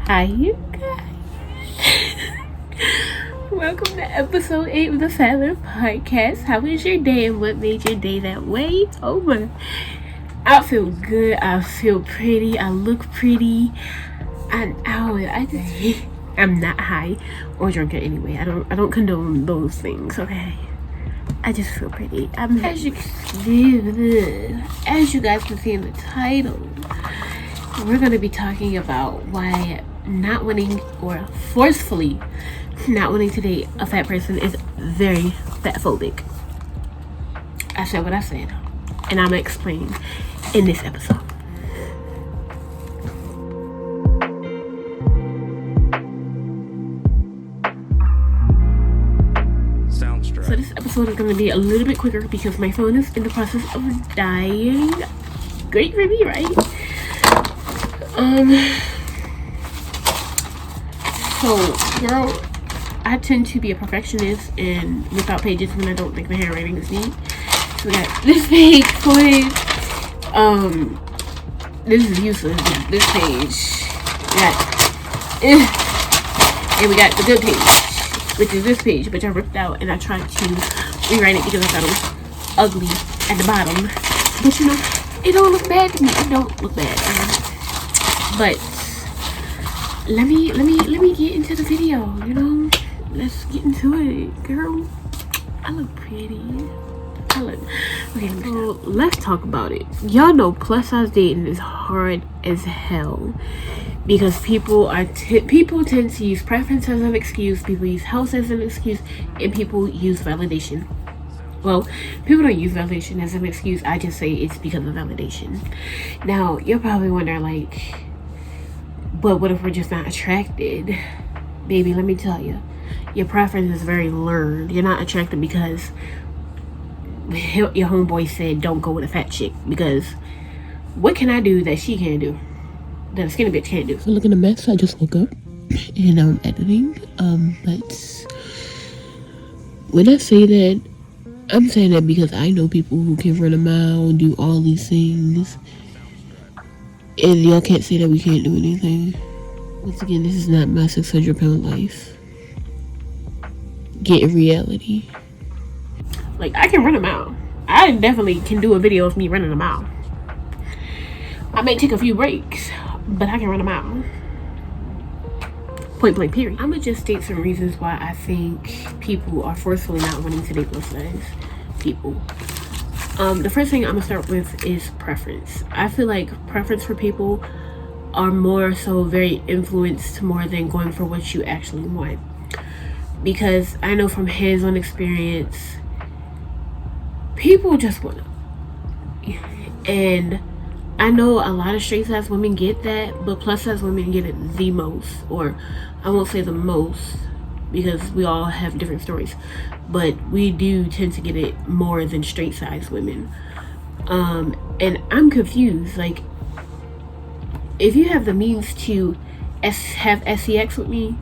Hi, you guys. Welcome to episode 8 of the Fatphobic podcast. How was your day and what made your day that way? It's over. I feel good. I feel pretty. I look pretty. I'm not high or drunk anyway. I don't condone those things, okay? I just feel pretty. As you guys can see in the title, we're going to be talking about why not wanting or forcefully not wanting to date a fat person is very fatphobic. I said what I said, and I'm going to explain in this episode. So this episode is going to be a little bit quicker because my phone is in the process of dying. Great for me, right? So, girl, I tend to be a perfectionist and whip out pages when I don't think my handwriting is neat. So we got this page, this is useless. This page, and we got the good page, which is this page, which I ripped out and I tried to rewrite it because I thought it was ugly at the bottom. But you know, it don't look bad to me. It don't look bad. But let me get into the video, you know? Let's get into it, girl. I look pretty. Okay, so let's talk about it. Y'all know plus size dating is hard as hell because people tend to use preference as an excuse, people use health as an excuse, and people use validation. Well, people don't use validation as an excuse. I just say it's because of validation. Now, you're probably wondering, like, but what if we're just not attracted? Baby, let me tell you, your preference is very learned. You're not attracted because your homeboy said don't go with a fat chick, because what can I do that she can't do, that a skinny bitch can't do? So looking a mess. I just woke up and I'm editing. But when I say that, I'm saying that because I know people who can run a mile, do all these things, and y'all can't say that we can't do anything. Once again, this is not my 600-pound life. Get in reality. Like, I can run a mile. I definitely can do a video of me running a mile. I may take a few breaks, but I can run a mile. Point blank period. I'm gonna just state some reasons why I think people are forcefully not wanting to date plus size people. The first thing I'm gonna start with is preference. I feel like preference for people are more so very influenced more than going for what you actually want. Because I know from hands-on experience, people just want to. And I know a lot of straight size women get that, but plus size women get it the most. Or I won't say the most, because we all have different stories, but we do tend to get it more than straight size women. And I'm confused. Like, if you have the means to have sex with me,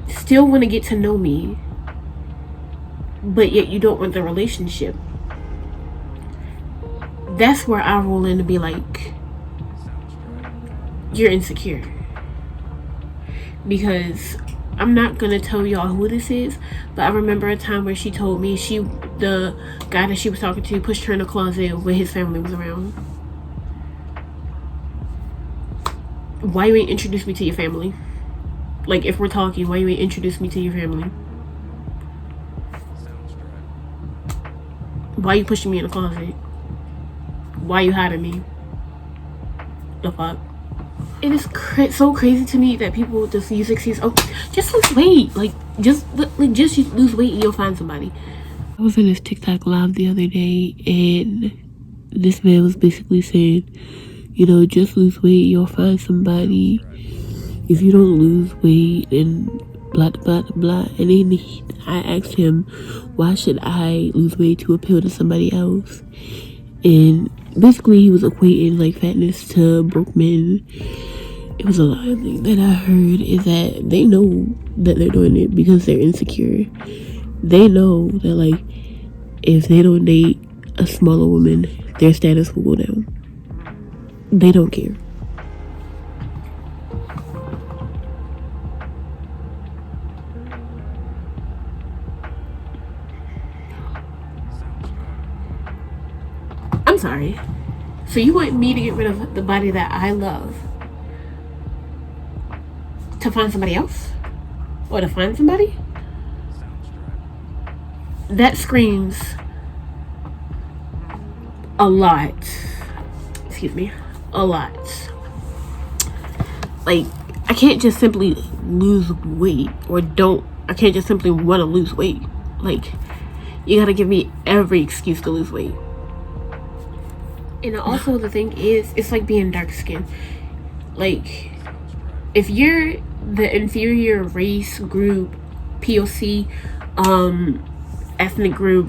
still want to get to know me, but yet you don't want the relationship, that's where I roll in to be like, you're insecure. Because I'm not gonna tell y'all who this is, but I remember a time where she told me the guy that she was talking to pushed her in a closet when his family was around. Why you ain't introduce me to your family? Like, if we're talking, why you ain't introduce me to your family? Why you pushing me in a closet? Why you hiding me? The fuck? It is so crazy to me that people just use excuse. Oh, just lose weight. Just lose weight and you'll find somebody. I was in this TikTok live the other day, and this man was basically saying, you know, just lose weight, you'll find somebody. If you don't lose weight, and blah blah blah. And then I asked him, why should I lose weight to appeal to somebody else? And basically he was equating like fatness to broke men. It was a lot of things that I heard is that they know that they're doing it because they're insecure. They know that, like, if they don't date a smaller woman, their status will go down. They don't care. sorry. So you want me to get rid of the body that I love to find somebody else? Or to find somebody? That screams a lot. Excuse me. A lot. Like, I can't just simply lose weight, I can't just simply want to lose weight. Like, you gotta give me every excuse to lose weight. And also the thing is, it's like being dark skinned. Like, if you're the inferior race group, POC, ethnic group,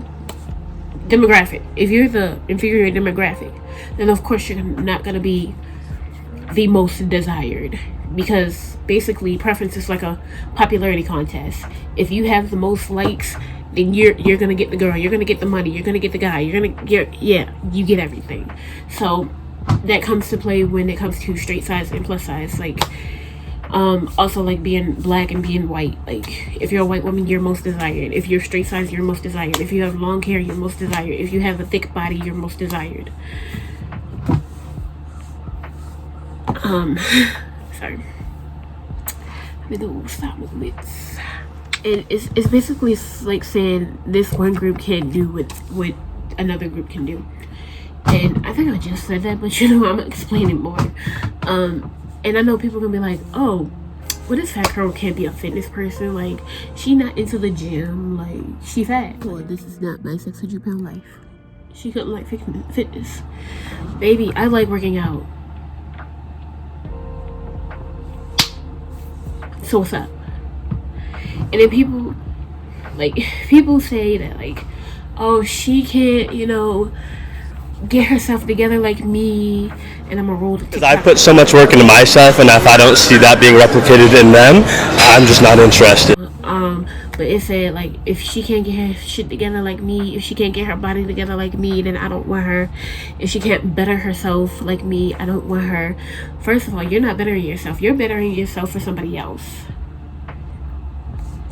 demographic, if you're the inferior demographic, then of course you're not gonna be the most desired, because basically preference is like a popularity contest. If you have the most likes, then you're gonna get the girl, you're gonna get the money, you're gonna get the guy, you get everything. So that comes to play when it comes to straight size and plus size. Like, also like being black and being white. Like, if you're a white woman, you're most desired. If you're straight size, you're most desired. If you have long hair, you're most desired. If you have a thick body, you're most desired. Sorry. Let me do stop movements. And it's basically like saying this one group can't do what another group can do. And I think I just said that, but I'm gonna explain it more. And I know people are gonna be like, oh, well, this fat girl can't be a fitness person. Like, she not into the gym. Like, she fat. Well, this is not my 600-pound life. She couldn't like fitness. Baby, I like working out. So what's up? And then people say that, like, oh, she can't, get herself together like me, and I'm a roll to because I put so much work into myself, and if I don't see that being replicated in them, I'm just not interested. But it said, like, if she can't get her shit together like me, if she can't get her body together like me, then I don't want her. If she can't better herself like me, I don't want her. First of all, you're not bettering yourself. You're bettering yourself for somebody else.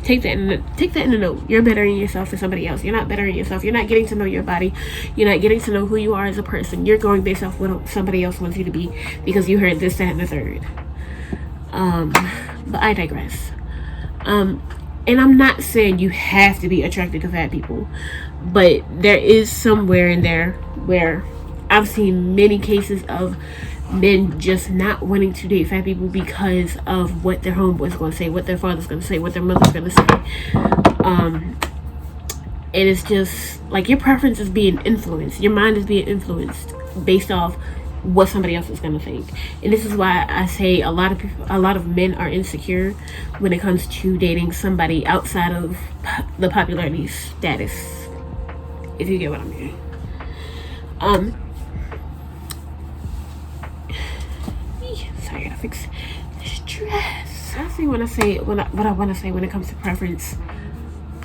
Take that in the note. You're bettering yourself for somebody else. You're not bettering yourself. You're not getting to know your body. You're not getting to know who you are as a person. You're going based off what somebody else wants you to be because you heard this, that, and the third. But I digress. And I'm not saying you have to be attracted to fat people, but there is somewhere in there where I've seen many cases of men just not wanting to date fat people because of what their homeboy's going to say, what their father's going to say, what their mother's going to say. And it's just like your preference is being influenced. Your mind is being influenced based off what somebody else is going to think. And this is why I say a lot of men are insecure when it comes to dating somebody outside of the popularity status, if you get what I mean. Sorry, I gotta fix the stress. I see what I want to say when it comes to preference.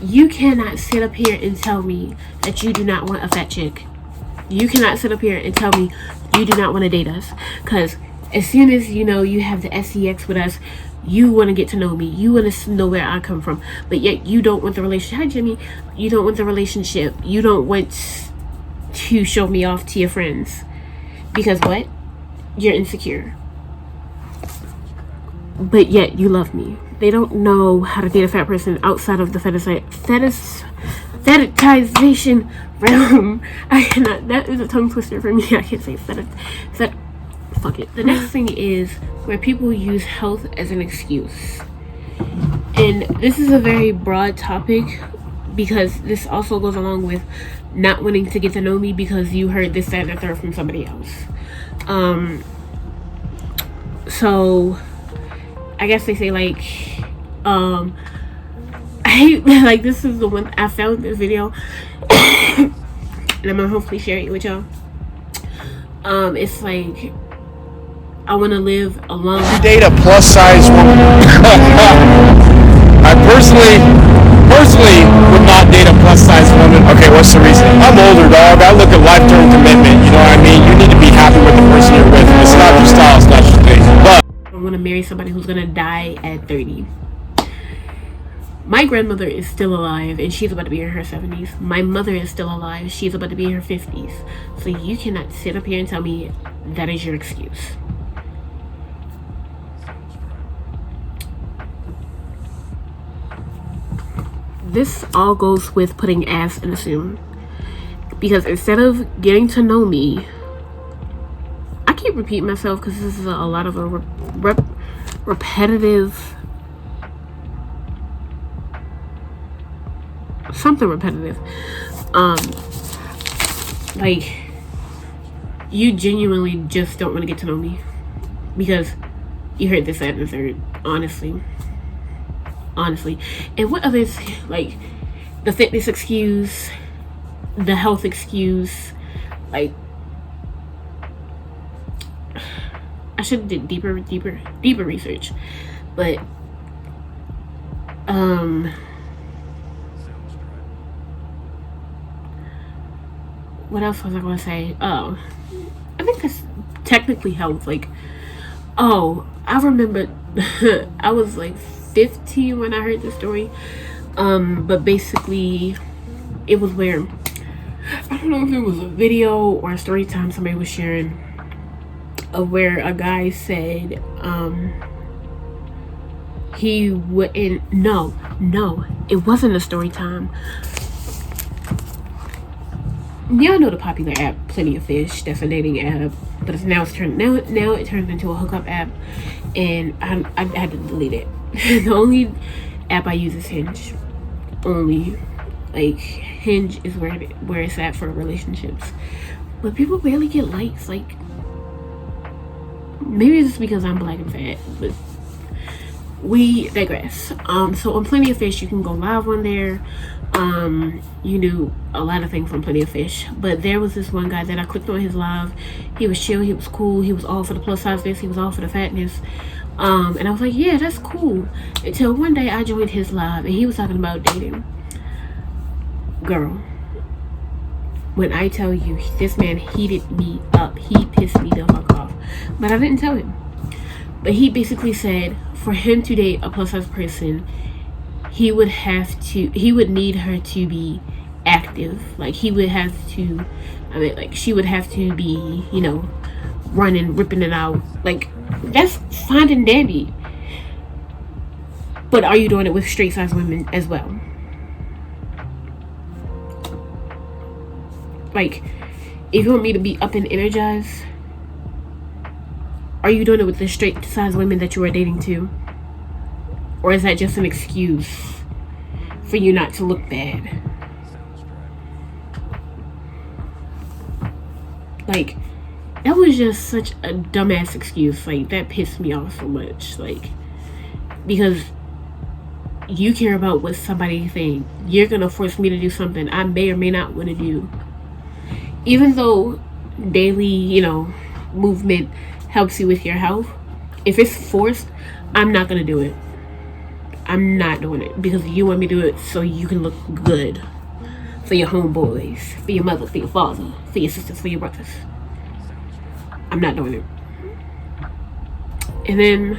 You cannot sit up here and tell me that you do not want a fat chick. You cannot sit up here and tell me you do not want to date us. Because as soon as you have the SEX with us, you want to get to know me. You want to know where I come from. But yet you don't want the relationship. Hi, Jimmy. You don't want the relationship. You don't want to show me off to your friends. Because what? You're insecure. But yet you love me. They don't know how to date a fat person outside of the fetishization realm. I cannot. That is a tongue twister for me. I can't say fuck it. The next thing is where people use health as an excuse. And this is a very broad topic because this also goes along with not wanting to get to know me because you heard this, that, and the third from somebody else. So I guess they say like, I hate, like, this is the one I found this video and I'm gonna hopefully share it with y'all. It's like, I want to live alone. You date a plus size woman. I personally would not date a plus size woman. Okay, what's the reason? I'm older, dog. I look at lifetime commitment. You know what I mean? You need to be happy with the person you're with. It's not your style, it's not your thing. But I want to marry somebody who's gonna die at 30. My grandmother is still alive and she's about to be in her 70s. My mother is still alive. She's about to be in her 50s. So you cannot sit up here and tell me that is your excuse. This all goes with putting ass in assume. Because instead of getting to know me, I keep repeating myself because this is a lot of a repetitive, something repetitive. Like, you genuinely just don't want to get to know me because you heard this, that, and the third. Honestly. And what others, like the fitness excuse, the health excuse, like, I should have did deeper research, but what else was I gonna say? Oh, I think that's technically health. Like, oh, I remember I was like 15 when I heard this story. But basically, it was where, I don't know if it was a video or a story time somebody was sharing of where a guy said he wouldn't. No, it wasn't a story time. Y'all know the popular app Plenty of Fish. That's a dating app, but it's now turned into a hookup app, and I had to delete it. The only app I use is Hinge. Only, like, Hinge is where it's at for relationships, but people barely get likes. Like, maybe it's because I'm black and fat, but we digress. So on Plenty of Fish, you can go live on there. You do a lot of things from Plenty of Fish, but there was this one guy that I clicked on his live. He was chill, he was cool, he was all for the plus size, he was all for the fatness. And I was like, yeah, that's cool. Until one day I joined his live and he was talking about dating. Girl, when I tell you, this man heated me up. He pissed me the fuck off. But I didn't tell him. But he basically said for him to date a plus size person, he would need her to be active. Like, he would have to, she would have to be, running, ripping it out. Like, that's fine and dandy. But are you doing it with straight size women as well? Like, if you want me to be up and energized, are you doing it with the straight size women that you are dating too? Or is that just an excuse for you not to look bad? Like, that was just such a dumbass excuse. Like, that pissed me off so much. Like, because you care about what somebody thinks. You're gonna force me to do something I may or may not want to do. Even though daily, movement helps you with your health, if it's forced, I'm not gonna do it. I'm not doing it because you want me to do it so you can look good for your homeboys, for your mother, for your father, for your sisters, for your brothers. I'm not doing it. And then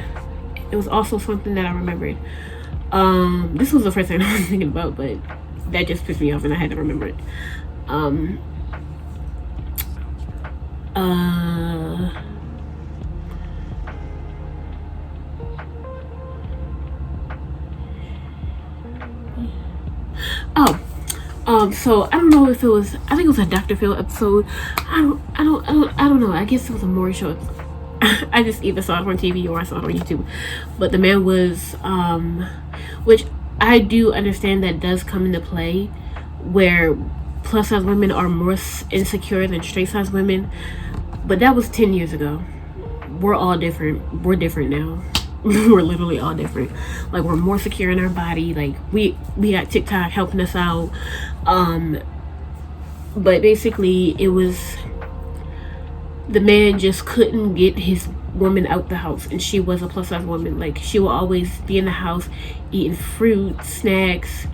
it was also something that I remembered. This was the first thing I was thinking about, but that just pissed me off and I had to remember it. So I don't know if it was, I think it was a Dr. Phil episode. I don't know. I guess it was a more show. I just either saw it on TV or I saw it on YouTube. But the man was, which I do understand that does come into play, where plus size women are more insecure than straight size women. But that was 10 years ago. We're all different. We're different now. We're literally all different. Like, we're more secure in our body. Like, we got TikTok helping us out. But basically, it was, the man just couldn't get his woman out the house, and she was a plus size woman. Like, she will always be in the house eating fruit, snacks,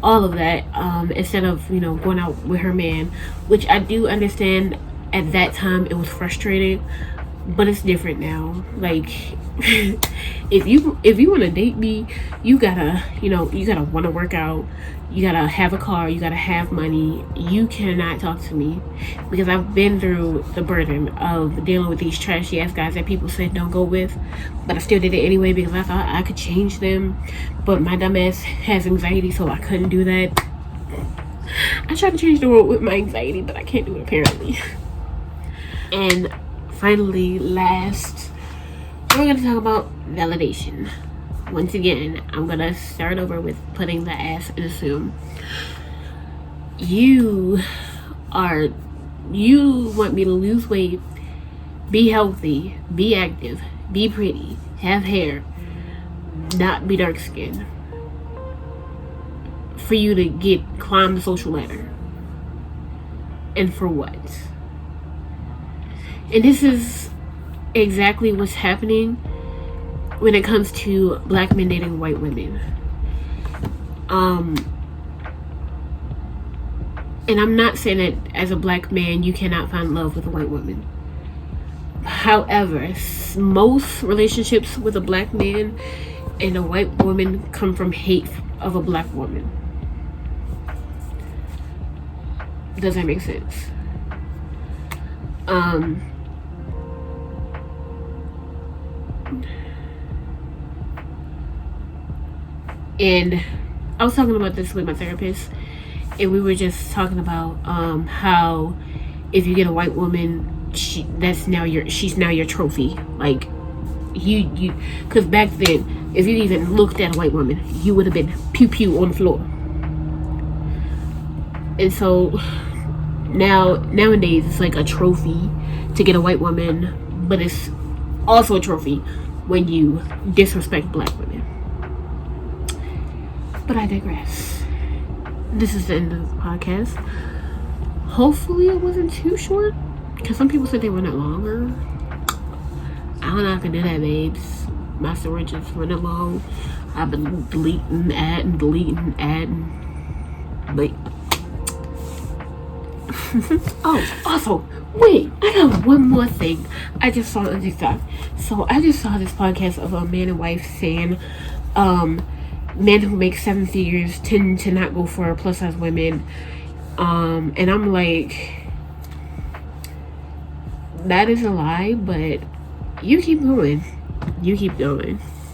all of that, instead of going out with her man, which I do understand. At that time it was frustrating, but it's different now. Like, if you want to date me, you gotta want to work out, you gotta have a car, you gotta have money. You cannot talk to me because I've been through the burden of dealing with these trashy ass guys that people said don't go with, but I still did it anyway because I thought I could change them. But my dumb ass has anxiety, so I couldn't do that. I tried to change the world with my anxiety, but I can't do it apparently. And finally, last, we're going to talk about validation. Once again, I'm going to start over with putting the ass and assume. You want me to lose weight, be healthy, be active, be pretty, have hair, not be dark skinned, for you to climb the social ladder. And for what? And this is exactly what's happening when it comes to black men dating white women. And I'm not saying that as a black man you cannot find love with a white woman. However, most relationships with a black man and a white woman come from hate of a black woman. Does that make sense? And I was talking about this with my therapist, and we were just talking about how if you get a white woman, she's now your trophy. Like you, because back then, if you even looked at a white woman, you would have been pew pew on the floor. And so nowadays it's like a trophy to get a white woman, but it's also a trophy when you disrespect black women. But I digress. This is the end of the podcast. Hopefully it wasn't too short, because some people said they wanted longer. I don't know if I can do that, babes. My storage is running low. I've been deleting, adding, but oh, also, wait, I got one more thing I just saw on TikTok. So I just saw this podcast of a man and wife saying men who make 7 figures tend to not go for plus size women, and I'm like, that is a lie, but you keep going.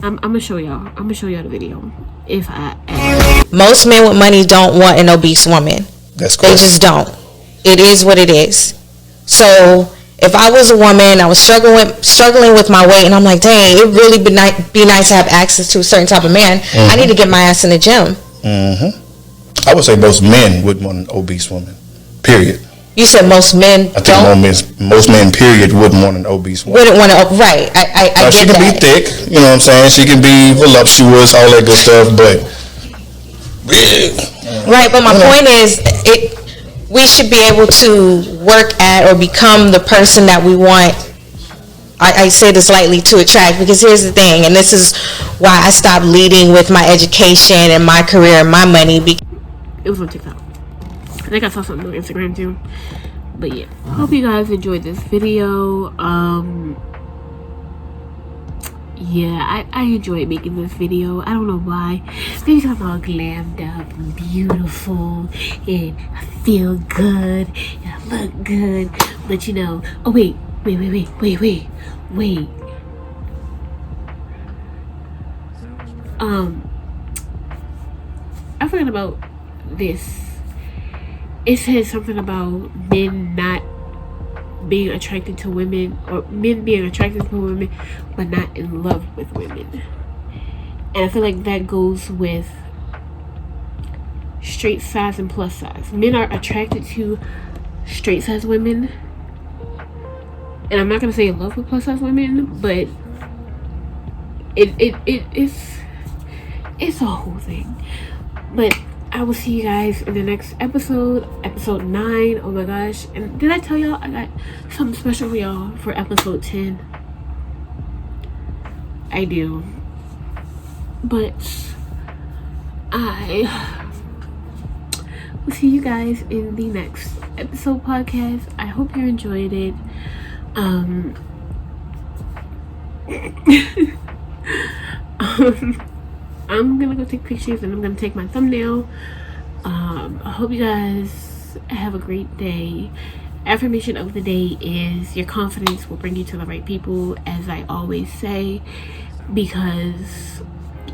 I'm gonna show y'all the video if I Most men with money don't want an obese woman. That's cool. They just don't. It is what it is. So if I was a woman, I was struggling with my weight, and I'm like, dang, it really be nice to have access to a certain type of man. Mm-hmm. I need to get my ass in the gym. Mm-hmm. I would say most men would want an obese woman. Period. You said most men I think most men, period, wouldn't want an obese woman. Wouldn't want to, right. I get she can that. be thick, you know what I'm saying? She can be voluptuous, all that good stuff, but right, but my point is, we should be able to work at or become the person that we want. I say this lightly, to attract, because here's the thing, and this is why I stopped leading with my education and my career and my money. It was on TikTok. I think I saw something on Instagram too. But yeah, hope you guys enjoyed this video. Yeah, I enjoyed making this video. I don't know why. Maybe I'm all glammed up and beautiful and I feel good and I look good. But you know, oh wait. I forgot about this. It says something about men not being attracted to women, or men being attracted to women but not in love with women. And I feel like that goes with straight size and plus size. Men are attracted to straight size women, and I'm not gonna say in love with plus size women, but it's a whole thing. But I will see you guys in the next episode 9. Oh my gosh. And did I tell y'all I got something special for y'all for episode 10? I do. But I will see you guys in the next episode podcast. I hope you enjoyed it. I'm gonna go take pictures and I'm gonna take my thumbnail. I hope you guys have a great day. Affirmation of the day is your confidence will bring you to the right people, as I always say, because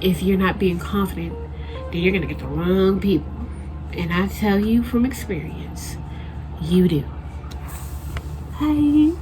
if you're not being confident, then you're gonna get the wrong people. And I tell you from experience, you do. Bye.